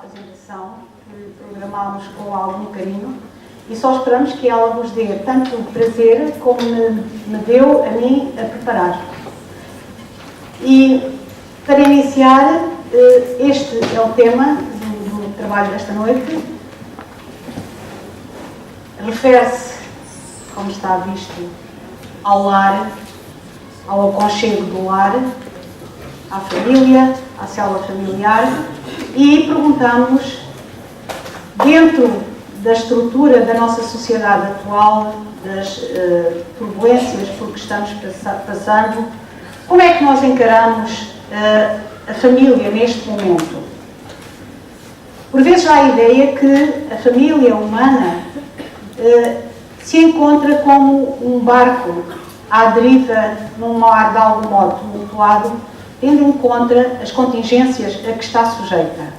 apresentação que programámos com algum carinho e só esperamos que ela vos dê tanto prazer como me deu a mim a preparar. E para iniciar, este é o tema do trabalho desta noite. Refere-se, como está visto, ao lar, ao aconchego do lar, à família, à célula familiar, e perguntamos, dentro da estrutura da nossa sociedade atual, das turbulências por que estamos passando, como é que nós encaramos a família neste momento? Por vezes há a ideia que a família humana se encontra como um barco à deriva num mar de algum modo tumultuado, tendo em conta as contingências a que está sujeita.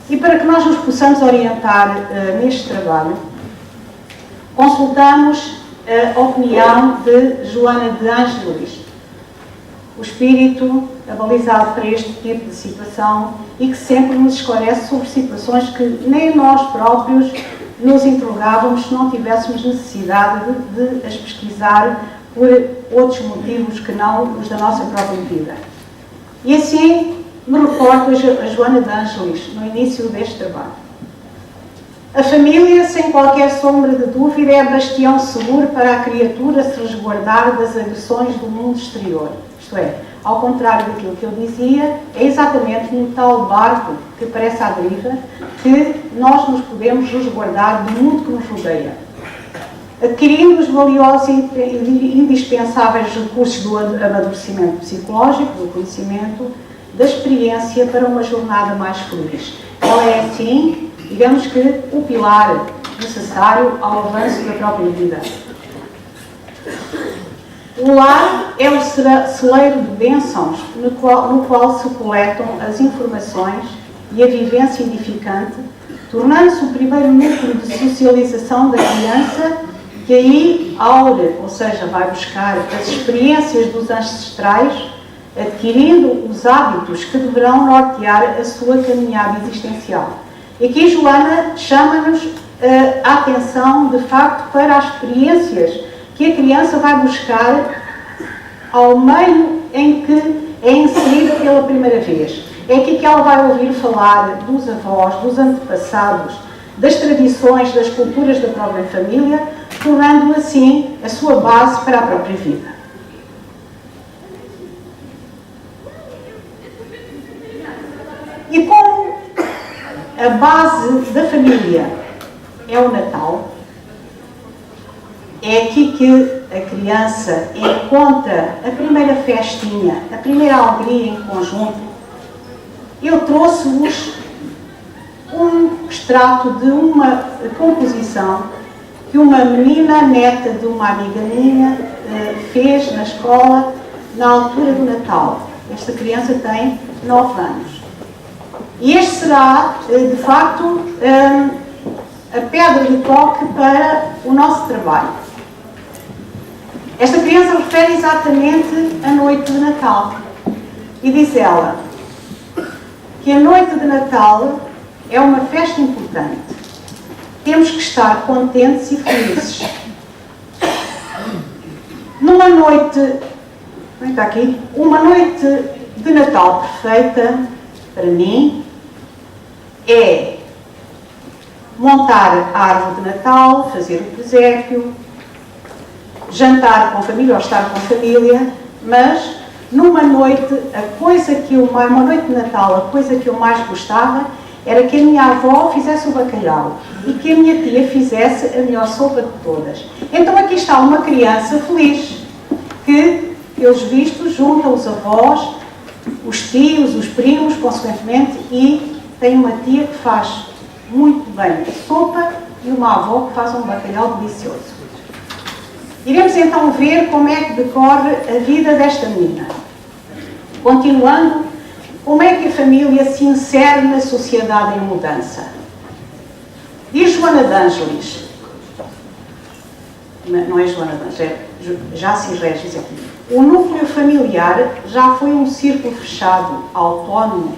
E para que nós nos possamos orientar neste trabalho, consultamos a opinião de Joana de Ângelis, o espírito abalizado para este tipo de situação e que sempre nos esclarece sobre situações que nem nós próprios nos interrogávamos se não tivéssemos necessidade de as pesquisar por outros motivos que não os da nossa própria vida. E assim me recordo a Joana de Ângelis no início deste trabalho. A família, sem qualquer sombra de dúvida, é bastião seguro para a criatura se resguardar das agressões do mundo exterior. Isto é, ao contrário daquilo que eu dizia, é exatamente no tal barco que parece à deriva que nós nos podemos resguardar do mundo que nos rodeia, adquirindo os valiosos e indispensáveis recursos do amadurecimento psicológico, do conhecimento, da experiência para uma jornada mais feliz. Ela é, assim, digamos que, o pilar necessário ao avanço da própria vida. O lar é o celeiro de bênçãos no qual se coletam as informações e a vivência edificante, tornando-se o primeiro núcleo de socialização da criança, que aí aura, ou seja, vai buscar as experiências dos ancestrais, adquirindo os hábitos que deverão nortear a sua caminhada existencial. E aqui Joana chama-nos a atenção, de facto, para as experiências que a criança vai buscar ao meio em que é inserida pela primeira vez. É aqui que ela vai ouvir falar dos avós, dos antepassados, das tradições, das culturas da própria família, tornando assim a sua base para a própria vida. E como a base da família é o Natal, é aqui que a criança encontra a primeira festinha, a primeira alegria em conjunto. Eu trouxe-vos um extrato de uma composição que uma menina neta de uma amiga minha fez na escola na altura do Natal. Esta criança tem 9 anos. E este será, de facto, a pedra de toque para o nosso trabalho. Esta criança refere exatamente a noite de Natal. E diz ela que a noite de Natal é uma festa importante. Temos que estar contentes e felizes. Numa noite, está aqui, uma noite de Natal perfeita, para mim, é montar a árvore de Natal, fazer o presépio, jantar com a família ou estar com a família, mas numa noite, uma noite de Natal, a coisa que eu mais gostava era que a minha avó fizesse o bacalhau e que a minha tia fizesse a melhor sopa de todas. Então aqui está uma criança feliz, que, pelos vistos, junta os avós, os tios, os primos, consequentemente, e tem uma tia que faz muito bem a sopa e uma avó que faz um bacalhau delicioso. Iremos então ver como é que decorre a vida desta menina. Continuando, como é que a família se insere na sociedade em mudança? Diz Joana de Ângelis, não é Joana de Ângelis, é Jaci Regis aqui. O núcleo familiar já foi um círculo fechado, autónomo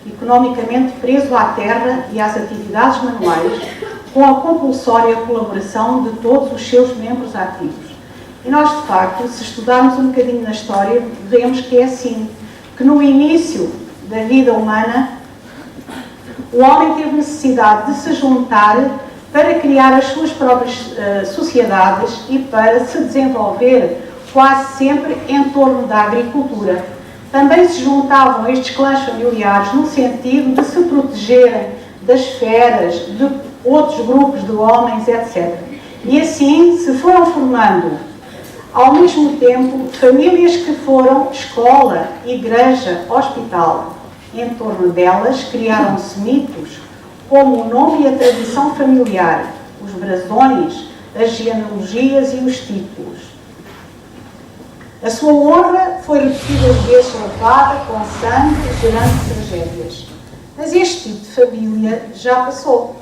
economicamente preso à terra e às atividades manuais, com a compulsória colaboração de todos os seus membros ativos. E nós, de facto, se estudarmos um bocadinho na história, vemos que é assim, que no início da vida humana, o homem teve necessidade de se juntar para criar as suas próprias sociedades e para se desenvolver quase sempre em torno da agricultura. Também se juntavam estes clãs familiares no sentido de se protegerem das feras, de outros grupos de homens, etc. E assim se foram formando, ao mesmo tempo, famílias que foram escola, igreja, hospital. Em torno delas criaram-se mitos, como o nome e a tradição familiar, os brasões, as genealogias e os títulos. A sua honra foi repetida vezes lavada com sangue, gerando tragédias. Mas este tipo de família já passou.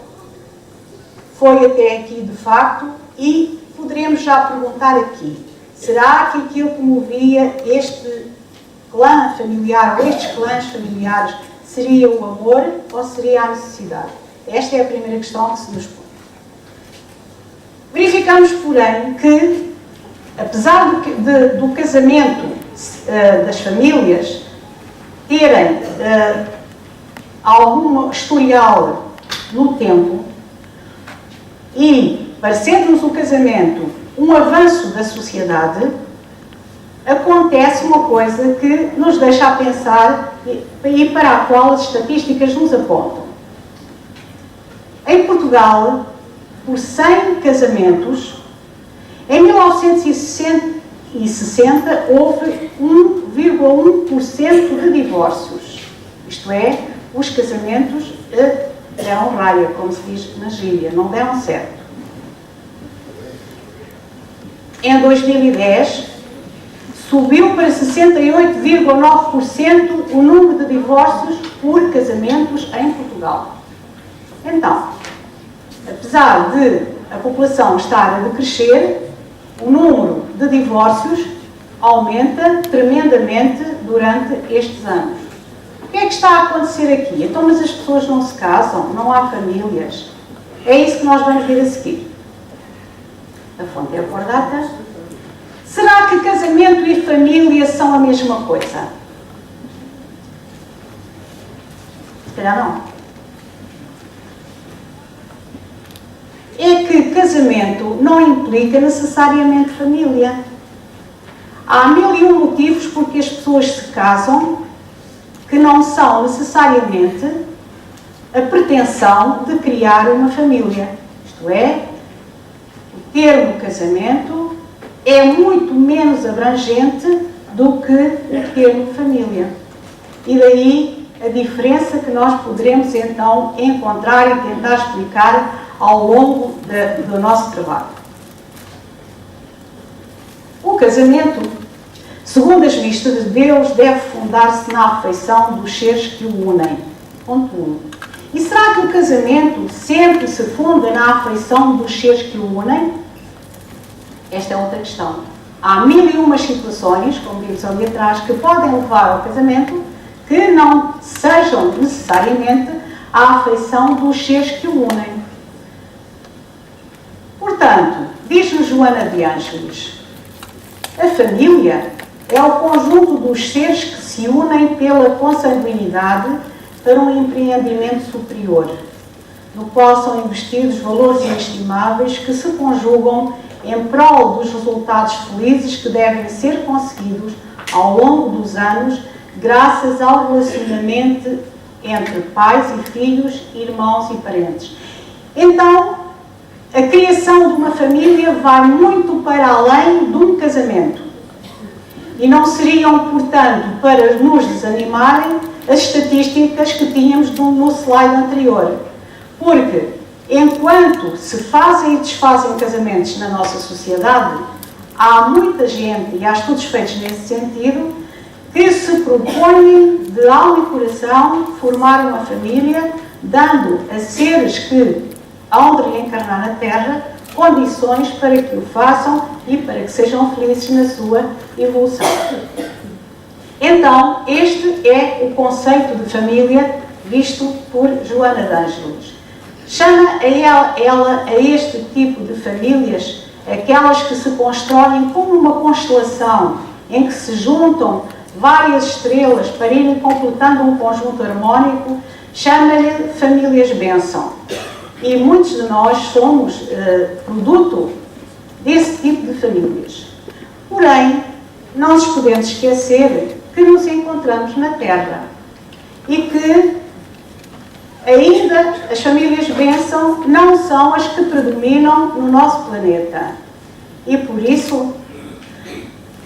Foi até aqui de facto e poderemos já perguntar aqui, será que aquilo que movia este clã familiar ou estes clãs familiares seria o amor ou seria a necessidade? Esta é a primeira questão que se nos põe. Verificamos, porém, que apesar do casamento das famílias terem algum historial no tempo e parecendo-nos o casamento um avanço da sociedade, acontece uma coisa que nos deixa a pensar e para a qual as estatísticas nos apontam. Em Portugal, por 100 casamentos, em 1960 houve 1,1% de divórcios. Isto é, os casamentos deram raia, como se diz na gíria, não deram certo. Em 2010, subiu para 68,9% o número de divórcios por casamentos em Portugal. Então, apesar de a população estar a decrescer, o número de divórcios aumenta tremendamente durante estes anos. O que é que está a acontecer aqui? Então, mas as pessoas não se casam, não há famílias. É isso que nós vamos ver a seguir. A fonte é a Cordata. Será que casamento e família são a mesma coisa? Se calhar não. É que casamento não implica necessariamente família. Há 1001 motivos porque as pessoas se casam que não são necessariamente a pretensão de criar uma família. Isto é, o termo casamento é muito menos abrangente do que o termo família. E daí a diferença que nós poderemos então encontrar e tentar explicar ao longo do nosso trabalho. O casamento, segundo as vistas de Deus, deve fundar-se na afeição dos seres que o unem. Ponto 1. E será que o casamento sempre se funda na afeição dos seres que o unem? Esta é outra questão. Há 1001 situações, como vimos ali atrás, que podem levar ao casamento que não sejam necessariamente a afeição dos seres que o unem. Portanto, diz-nos Joana de Ângeles, a família é o conjunto dos seres que se unem pela consanguinidade para um empreendimento superior, no qual são investidos valores inestimáveis que se conjugam em prol dos resultados felizes que devem ser conseguidos ao longo dos anos, graças ao relacionamento entre pais e filhos, irmãos e parentes. Então, a criação de uma família vai muito para além de um casamento. E não seriam, portanto, para nos desanimarem as estatísticas que tínhamos no slide anterior. Porque, enquanto se fazem e desfazem casamentos na nossa sociedade, há muita gente, e há estudos feitos nesse sentido, que se propõem de alma e coração formar uma família, dando a seres que hão de reencarnar na Terra condições para que o façam e para que sejam felizes na sua evolução. Então, este é o conceito de família visto por Joana de Ângeles. Chama ela a este tipo de famílias aquelas que se constroem como uma constelação, em que se juntam várias estrelas para irem completando um conjunto harmónico, chama-lhe famílias bênção. E muitos de nós somos produto desse tipo de famílias. Porém, não nos podemos esquecer que nos encontramos na Terra e que ainda as famílias bênção não são as que predominam no nosso planeta. E por isso,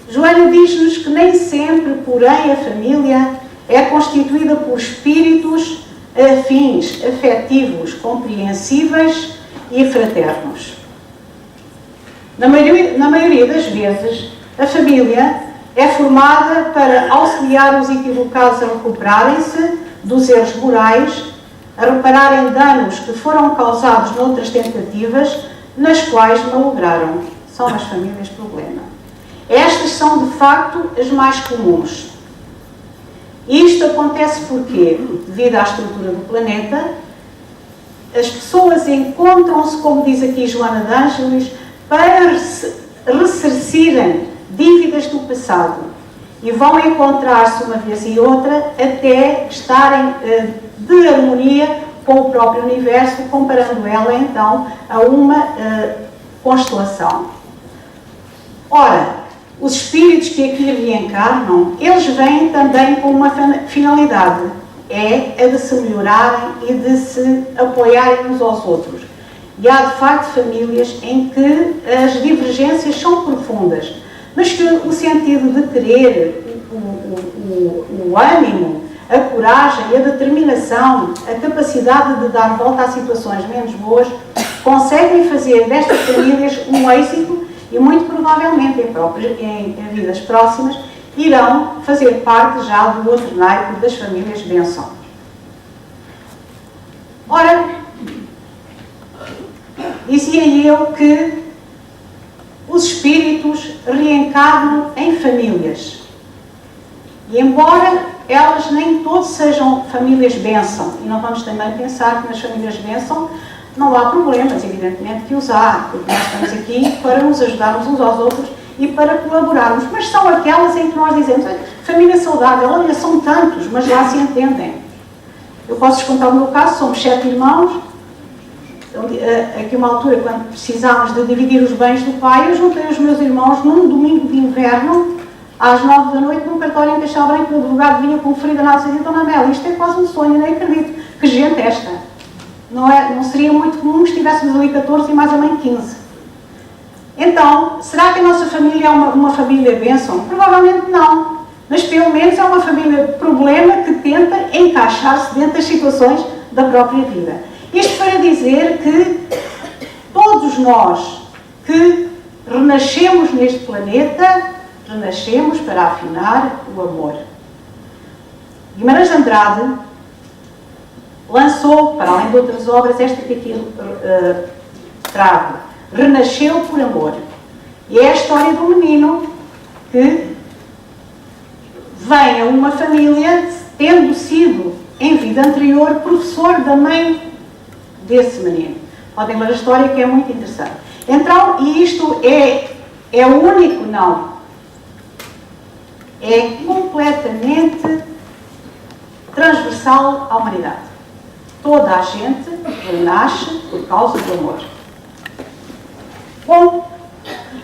Joana diz-nos que nem sempre, porém, a família é constituída por espíritos afins, afetivos, compreensíveis e fraternos. Na maioria das vezes, a família é formada para auxiliar os equivocados a recuperarem-se dos erros morais, a repararem danos que foram causados noutras tentativas, nas quais malograram. São as famílias problema. Estas são, de facto, as mais comuns. Isto acontece porque, devido à estrutura do planeta, as pessoas encontram-se, como diz aqui Joana de Ângeles, para ressarcirem dívidas do passado e vão encontrar-se uma vez e outra até estarem de harmonia com o próprio universo, comparando ela então a uma constelação. Ora, os espíritos que aqui reencarnam, eles vêm também com uma finalidade, é a de se melhorarem e de se apoiarem uns aos outros. E há, de facto, famílias em que as divergências são profundas, mas que o sentido de querer, o ânimo, a coragem, a determinação, a capacidade de dar volta a situações menos boas, conseguem fazer destas famílias um êxito e, muito provavelmente, em vidas próximas, irão fazer parte já do outro naipe das famílias bênção. Ora, dizia eu que os espíritos reencarnam em famílias. E embora elas nem todas sejam famílias bênção, e não vamos também pensar que nas famílias bênção não há problemas, evidentemente que os há, porque nós estamos aqui para nos ajudarmos uns aos outros e para colaborarmos, mas são aquelas em que nós dizemos, família saudável, olha, são tantos, mas lá se entendem. Eu posso-vos contar o meu caso, somos 7 irmãos, aqui uma altura, quando precisámos de dividir os bens do pai, eu juntei os meus irmãos num domingo de inverno, às 9 da noite, num cartório em Castelo Branco, o advogado vinha com ferida na dizia, Dona Amélia, isto é quase um sonho, nem acredito. Que gente esta? Não seria muito comum que estivéssemos ali 14 e mais a mãe 15. Então, será que a nossa família é uma família bênção? Provavelmente não. Mas pelo menos é uma família problema que tenta encaixar-se dentro das situações da própria vida. Isto para dizer que todos nós que renascemos neste planeta, renascemos para afinar o amor. Guimarães de Andrade lançou, para além de outras obras, esta que aqui trago, Renasceu por Amor. E é a história do menino que vem a uma família, tendo sido, em vida anterior, professor da mãe desse menino. Podem ler a história, que é muito interessante. Então, e isto é o único não. É completamente transversal à humanidade. Toda a gente renasce por causa do amor. Bom,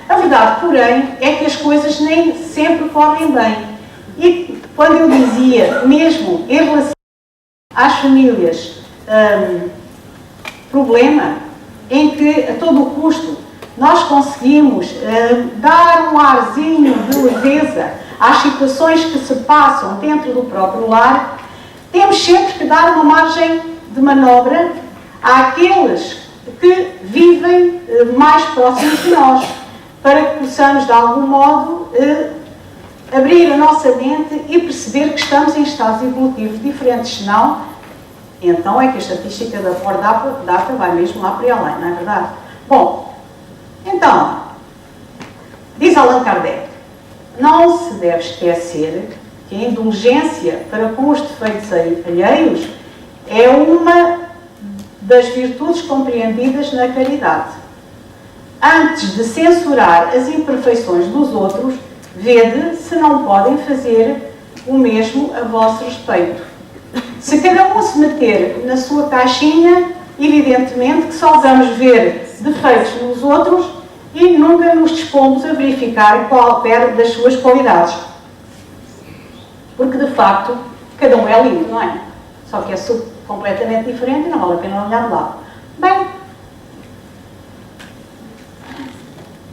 a verdade, porém, é que as coisas nem sempre correm bem. E quando eu dizia, mesmo em relação às famílias, problema, em que a todo o custo nós conseguimos dar um arzinho de leveza às situações que se passam dentro do próprio lar, temos sempre que dar uma margem de manobra àqueles que vivem mais próximos de nós, para que possamos, de algum modo, abrir a nossa mente e perceber que estamos em estados evolutivos diferentes, senão, então é que a estatística da Pordata vai mesmo lá para além, não é verdade? Bom, então, diz Allan Kardec, não se deve esquecer que a indulgência para com os defeitos alheios é uma das virtudes compreendidas na caridade. Antes de censurar as imperfeições dos outros, vede se não podem fazer o mesmo a vosso respeito. Se cada um se meter na sua caixinha, evidentemente que só vamos ver defeitos nos outros e nunca nos dispomos a verificar qualquer das suas qualidades. Porque, de facto, cada um é lindo, não é? Só que é completamente diferente e não vale a pena olhar de lado. Bem,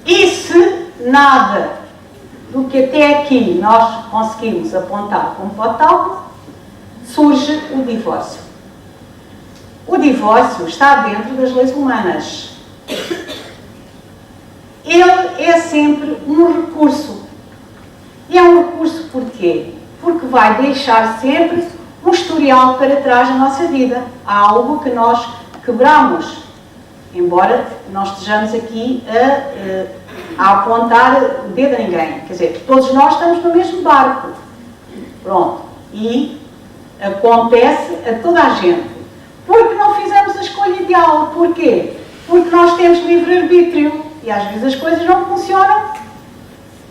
e se nada do que até aqui nós conseguimos apontar como fatal, surge o divórcio. O divórcio está dentro das leis humanas. Ele é sempre um recurso. E é um recurso porquê? Porque vai deixar sempre um historial para trás na nossa vida. Há algo que nós quebramos, embora não estejamos aqui a apontar o dedo a ninguém. Quer dizer, todos nós estamos no mesmo barco. Pronto. E acontece a toda a gente. Porque não fizemos a escolha ideal. Porquê? Porque nós temos livre-arbítrio. E às vezes as coisas não funcionam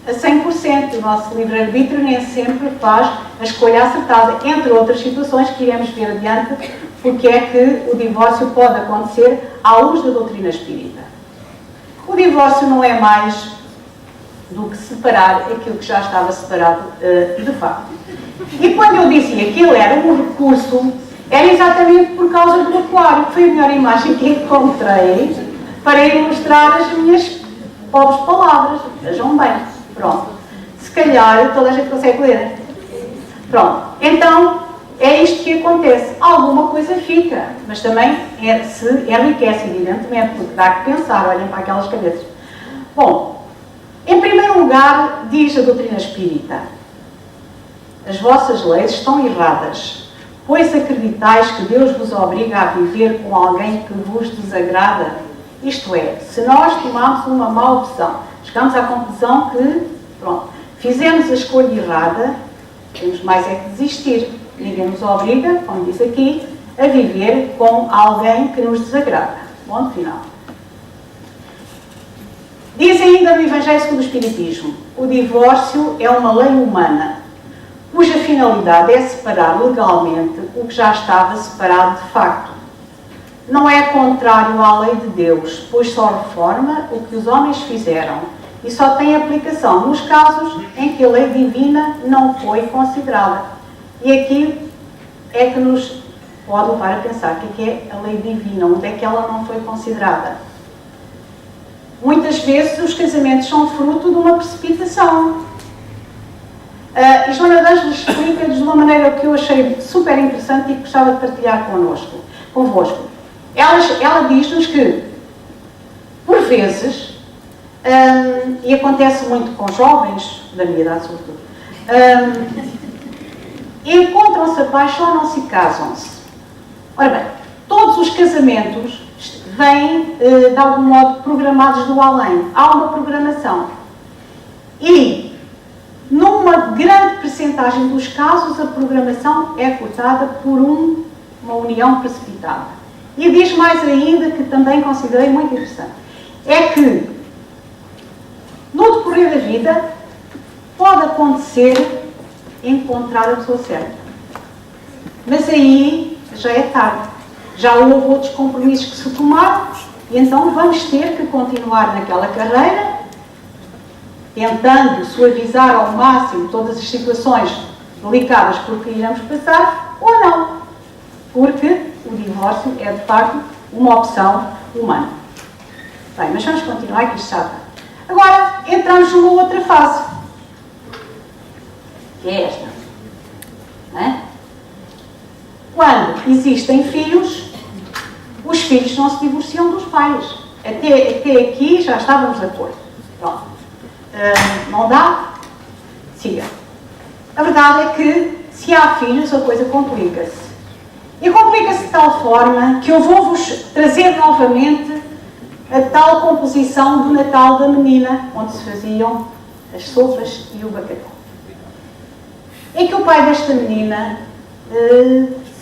a 100%. O nosso livre-arbítrio nem sempre faz a escolha acertada, entre outras situações que iremos ver adiante, porque é que o divórcio pode acontecer à luz da doutrina espírita. O divórcio não é mais do que separar aquilo que já estava separado de facto. E quando eu dizia que ele era um recurso, era exatamente por causa do aquário, que foi a melhor imagem que encontrei para ilustrar as minhas pobres palavras. Vejam bem. Pronto. Se calhar toda a gente consegue ler. Pronto. Então, é isto que acontece. Alguma coisa fica, mas também se enriquece, evidentemente, porque dá que pensar, olhem para aquelas cabeças. Bom, em primeiro lugar, diz a doutrina espírita: as vossas leis estão erradas, pois acreditais que Deus vos obriga a viver com alguém que vos desagrada. Isto é, se nós tomamos uma má opção, chegamos à conclusão que, pronto, fizemos a escolha errada, temos mais é que desistir. Ninguém nos obriga, como diz aqui, a viver com alguém que nos desagrada. Ponto final. Diz ainda no Evangelho segundo o Espiritismo: o divórcio é uma lei humana, cuja finalidade é separar legalmente o que já estava separado de facto. Não é contrário à lei de Deus, pois só reforma o que os homens fizeram e só tem aplicação nos casos em que a lei divina não foi considerada. E aqui é que nos pode levar a pensar o que é a lei divina, onde é que ela não foi considerada. Muitas vezes os casamentos são fruto de uma precipitação. E Joana de Ângeles explica-nos de uma maneira que eu achei super interessante e que gostava de partilhar convosco. Ela diz-nos que, por vezes, e acontece muito com jovens, da minha idade sobretudo, encontram-se, apaixonam-se e casam-se. Ora bem, todos os casamentos vêm, de algum modo, programados do além. Há uma programação. E, numa grande percentagem dos casos, a programação é cortada por uma união precipitada. E diz mais ainda, que também considerei muito interessante, é que, no decorrer da vida, pode acontecer encontrar a pessoa certa. Mas aí já é tarde. Já houve outros compromissos que se tomaram, e então vamos ter que continuar naquela carreira, tentando suavizar ao máximo todas as situações delicadas por que iremos passar, ou não. Porque o divórcio é, de facto, uma opção humana. Bem, mas vamos continuar, que isto já está. Agora, entramos numa outra fase, que é esta. Não é? Quando existem filhos, os filhos não se divorciam dos pais. Até aqui já estávamos de acordo. Pronto. Não dá? Siga. A verdade é que, se há filhos, a coisa complica-se. E complica-se de tal forma que eu vou-vos trazer novamente a tal composição do Natal da menina, onde se faziam as sopas e o bacalhau. Em que o pai desta menina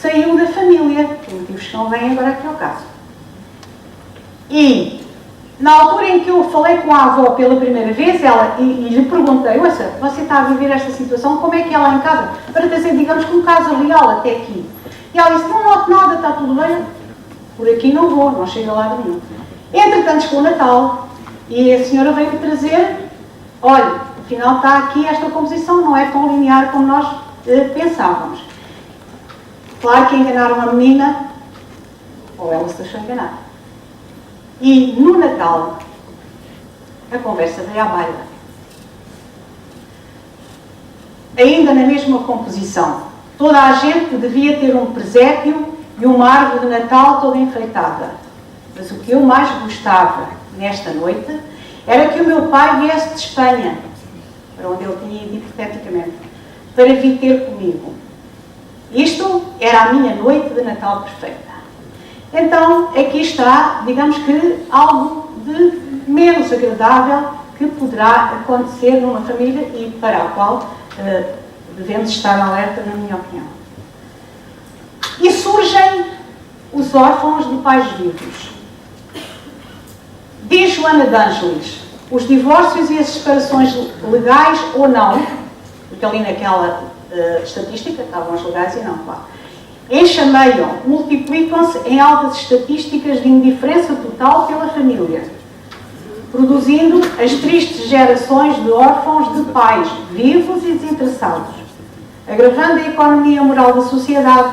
saiu da família, por motivos que não vêm agora aqui ao caso. E, na altura em que eu falei com a avó pela primeira vez, e lhe perguntei, ouça, você está a viver esta situação, como é que é lá em casa? Para trazer, digamos, que um caso real até aqui. E ela disse, não noto nada, está tudo bem, por aqui não vou, não chega lá nenhum. Entretanto, chegou o Natal, e a senhora veio-me trazer, olha, afinal está aqui esta composição, não é tão linear como nós pensávamos. Claro que enganaram a menina, ou ela se deixou enganar. E no Natal, a conversa veio à baila. Ainda na mesma composição, toda a gente devia ter um presépio e uma árvore de Natal toda enfeitada. Mas o que eu mais gostava nesta noite era que o meu pai viesse de Espanha, para onde ele tinha ido hipoteticamente, para vir ter comigo. Isto era a minha noite de Natal perfeita. Então, aqui está, digamos que, algo de menos agradável que poderá acontecer numa família e para a qual devemos estar alerta, na minha opinião. E surgem os órfãos de pais vivos. Diz Joana de Ângeles, os divórcios e as separações legais ou não, porque ali naquela estatística estavam os legais e não, claro, enxameiam, multiplicam-se em altas estatísticas de indiferença total pela família, produzindo as tristes gerações de órfãos de pais vivos e desinteressados, agravando a economia moral da sociedade,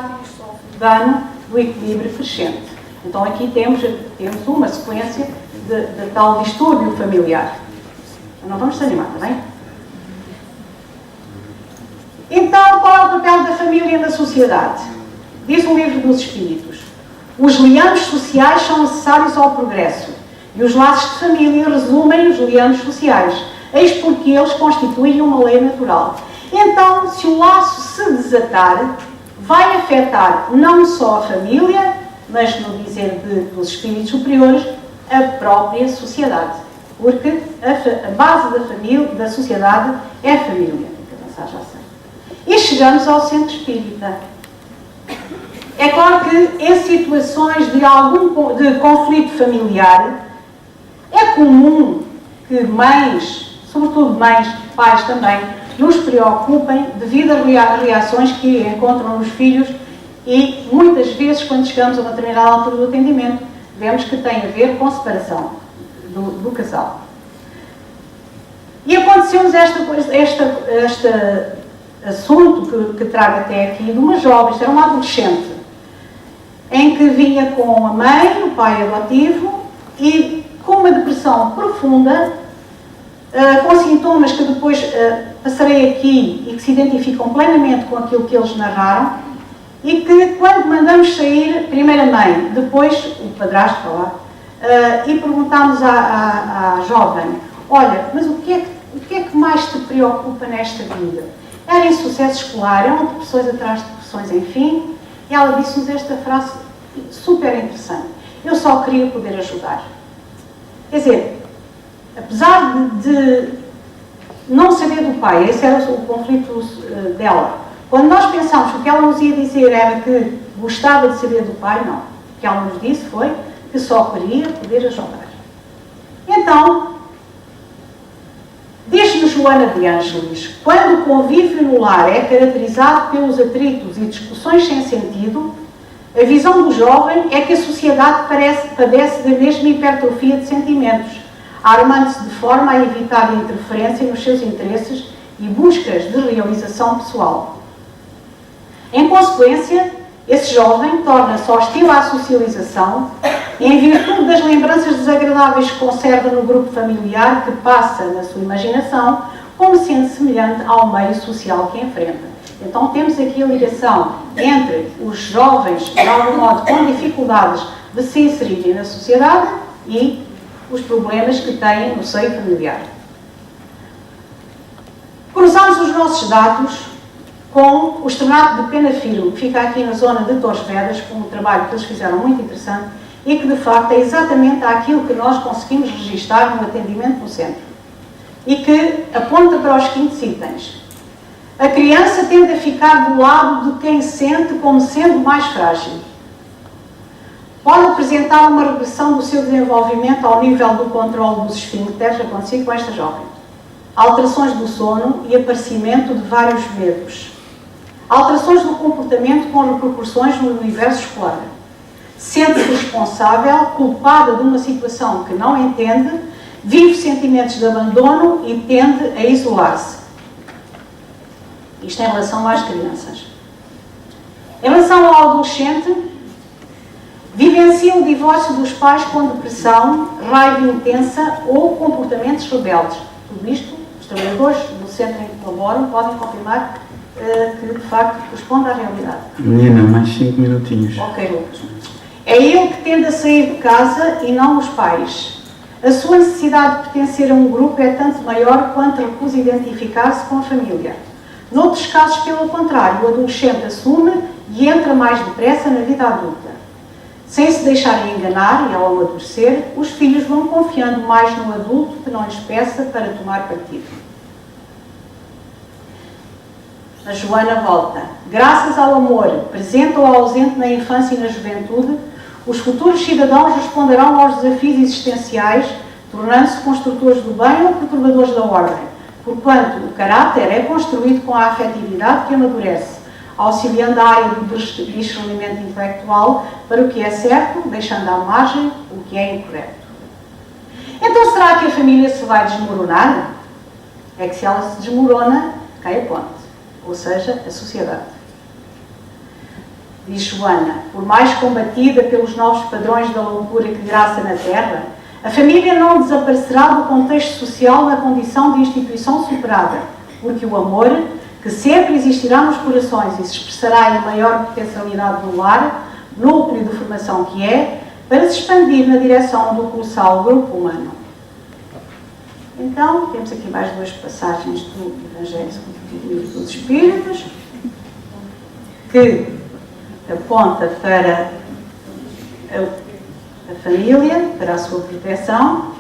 dano do equilíbrio crescente. Então aqui temos uma sequência de tal distúrbio familiar. Não vamos desanimar, está bem? Então, qual é o papel da família na sociedade? Diz o Livro dos Espíritos. Os liames sociais são necessários ao progresso e os laços de família resumem os liames sociais, eis porque eles constituem uma lei natural. Então, se o laço se desatar, vai afetar não só a família, mas, no dizer dos espíritos superiores, a própria sociedade. Porque a base da família, da sociedade é a família. Tem que avançar, já sei. E chegamos ao centro espírita. É claro que em situações de conflito familiar, é comum que mães, sobretudo mães, pais também, nos preocupem devido às reações que encontram nos filhos e muitas vezes, quando chegamos a uma determinada altura do atendimento, vemos que tem a ver com separação do casal. E aconteceu-nos este assunto que trago até aqui de uma jovem, isto era uma adolescente, em que vinha com a mãe, o pai adotivo, e com uma depressão profunda, com sintomas que depois passarei aqui e que se identificam plenamente com aquilo que eles narraram, e que quando mandamos sair, primeiro a mãe, depois o padrasto para lá, e perguntámos à jovem, olha, mas o que é que mais te preocupa nesta vida? Era insucesso escolar, eram depressões atrás de depressões, enfim, e ela disse-nos esta frase super interessante, eu só queria poder ajudar. Quer dizer, apesar de não saber do pai, esse era o conflito dela, quando nós pensámos que o que ela nos ia dizer era que gostava de saber do pai, não. O que ela nos disse foi que só queria poder ajudar. Então, diz-nos Joana de Ângeles, quando o convívio no lar é caracterizado pelos atritos e discussões sem sentido, a visão do jovem é que a sociedade padece da mesma hipertrofia de sentimentos, armando-se de forma a evitar a interferência nos seus interesses e buscas de realização pessoal. Em consequência, esse jovem torna-se hostil à socialização em virtude das lembranças desagradáveis que conserva no grupo familiar que passa, na sua imaginação, como sendo semelhante ao meio social que enfrenta. Então temos aqui a ligação entre os jovens, de algum modo, com dificuldades de se inserirem na sociedade e os problemas que têm no seio familiar. Cruzamos os nossos dados com o Externato de Penafirme, que fica aqui na zona de Torres Vedras, com um trabalho que eles fizeram muito interessante e que, de facto, é exatamente aquilo que nós conseguimos registar no atendimento no centro. E que aponta para os seguintes itens. A criança tende a ficar do lado de quem sente como sendo mais frágil. Pode apresentar uma regressão do seu desenvolvimento ao nível do controle dos esfíncteres, aconteceu com esta jovem. Alterações do sono e aparecimento de vários medos. Alterações do comportamento com repercussões no universo escolar. Sente-se responsável, culpada de uma situação que não entende, vive sentimentos de abandono e tende a isolar-se. Isto em relação às crianças. Em relação ao adolescente, vivencia o divórcio dos pais com depressão, raiva intensa ou comportamentos rebeldes. Tudo isto, os trabalhadores do centro em que colaboram podem confirmar que, de facto, corresponde à realidade. Menina, mais 5 minutinhos. Ok, Lucas. É ele que tende a sair de casa e não os pais. A sua necessidade de pertencer a um grupo é tanto maior quanto recusa identificar-se com a família. Noutros casos, pelo contrário, o adolescente assume e entra mais depressa na vida adulta. Sem se deixarem enganar e ao amadurecer, os filhos vão confiando mais no adulto que não lhes peça para tomar partido. A Joana volta. Graças ao amor, presente ou ausente na infância e na juventude, os futuros cidadãos responderão aos desafios existenciais, tornando-se construtores do bem ou perturbadores da ordem, porquanto o caráter é construído com a afetividade que amadurece, auxiliando a área do discernimento intelectual para o que é certo, deixando à margem o que é incorreto. Então, será que a família se vai desmoronar? É que se ela se desmorona, cai a ponte, ou seja, a sociedade. Diz Joana, por mais combatida pelos novos padrões da loucura que graça na Terra, a família não desaparecerá do contexto social na condição de instituição superada, porque o amor, que sempre existirá nos corações e se expressará em maior potencialidade no lar, núcleo de formação que é, para se expandir na direção do colossal grupo humano. Então, temos aqui mais duas passagens do Evangelho do Livro dos Espíritos, que aponta para a família, para a sua proteção.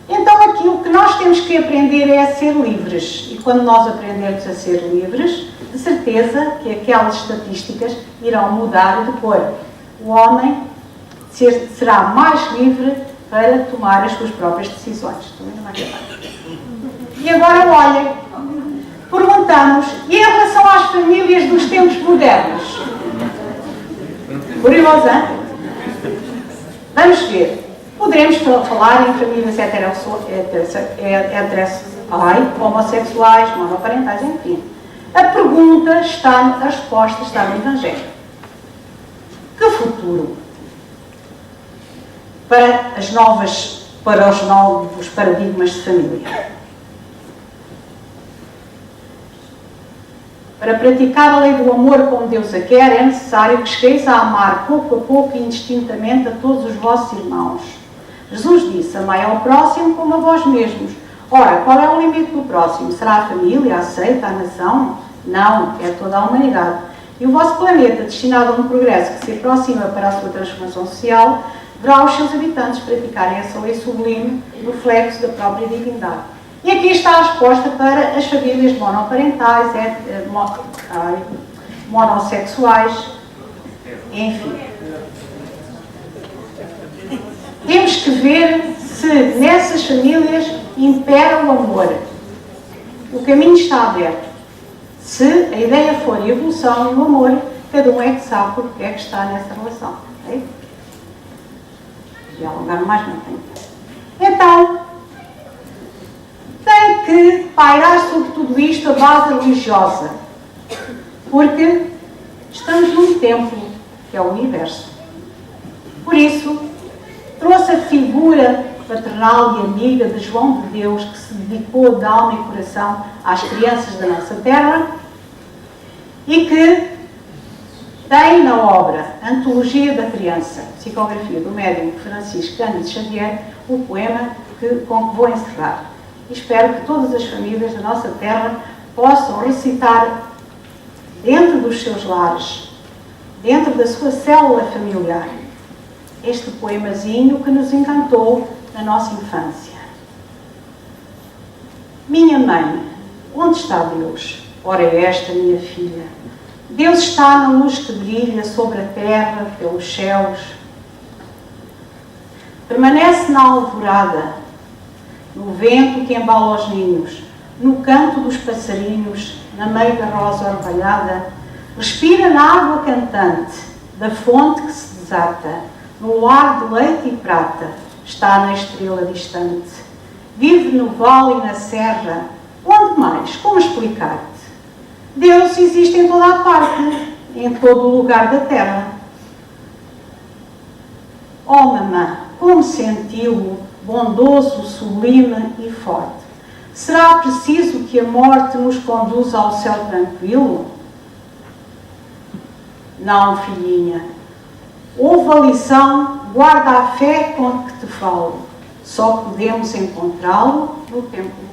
Então, aqui o que nós temos que aprender é a ser livres. E quando nós aprendemos a ser livres, de certeza que aquelas estatísticas irão mudar de cor. O homem será mais livre para tomar as suas próprias decisões. E agora, olhem, perguntamos, e em relação às famílias dos tempos modernos? Curioso, hein? Vamos ver. Poderemos falar em famílias homossexuais, monoparentais, enfim. A pergunta está, a resposta está no Evangelho. Que futuro? Para os novos paradigmas de família. Para praticar a lei do amor como Deus a quer, é necessário que chegueis a amar pouco a pouco e indistintamente a todos os vossos irmãos. Jesus disse, amai ao próximo como a vós mesmos. Ora, qual é o limite do próximo? Será a família, a seita, a nação? Não, é toda a humanidade. E o vosso planeta, destinado a um progresso que se aproxima para a sua transformação social, verá os seus habitantes praticarem essa lei sublime, reflexo da própria divindade. E aqui está a resposta para as famílias monoparentais, monossexuais, enfim. Temos que ver se nessas famílias impera o amor. O caminho está aberto. Se a ideia for evolução e o amor, cada um é que sabe porque é que está nessa relação. Okay? Dialogar mais não tem. Então, tem que pairar sobre tudo isto a base religiosa. Porque estamos num templo, que é o universo. Por isso, trouxe a figura paternal e amiga de João de Deus, que se dedicou de alma e coração às crianças da nossa terra e que tem na obra Antologia da Criança, psicografia do médium Francisco Cândido Xavier, o poema com que vou encerrar. E espero que todas as famílias da nossa terra possam recitar dentro dos seus lares, dentro da sua célula familiar, este poemazinho que nos encantou na nossa infância. Minha mãe, Onde está Deus? Ora, esta, minha filha. Deus está na luz que brilha sobre a terra, pelos céus. Permanece na alvorada, no vento que embala os ninhos, no canto dos passarinhos, na meiga rosa orvalhada. Respira na água cantante, da fonte que se desata, no lar de leite e prata, está na estrela distante. Vive no vale e na serra. Onde mais? Como explicar-te? Deus existe em toda a parte, em todo o lugar da terra. Oh, mamã, como senti-lo, bondoso, sublime e forte. Será preciso que a morte nos conduza ao céu tranquilo? Não, filhinha. Ouve a lição, guarda a fé com que te falo. Só podemos encontrá-lo no tempo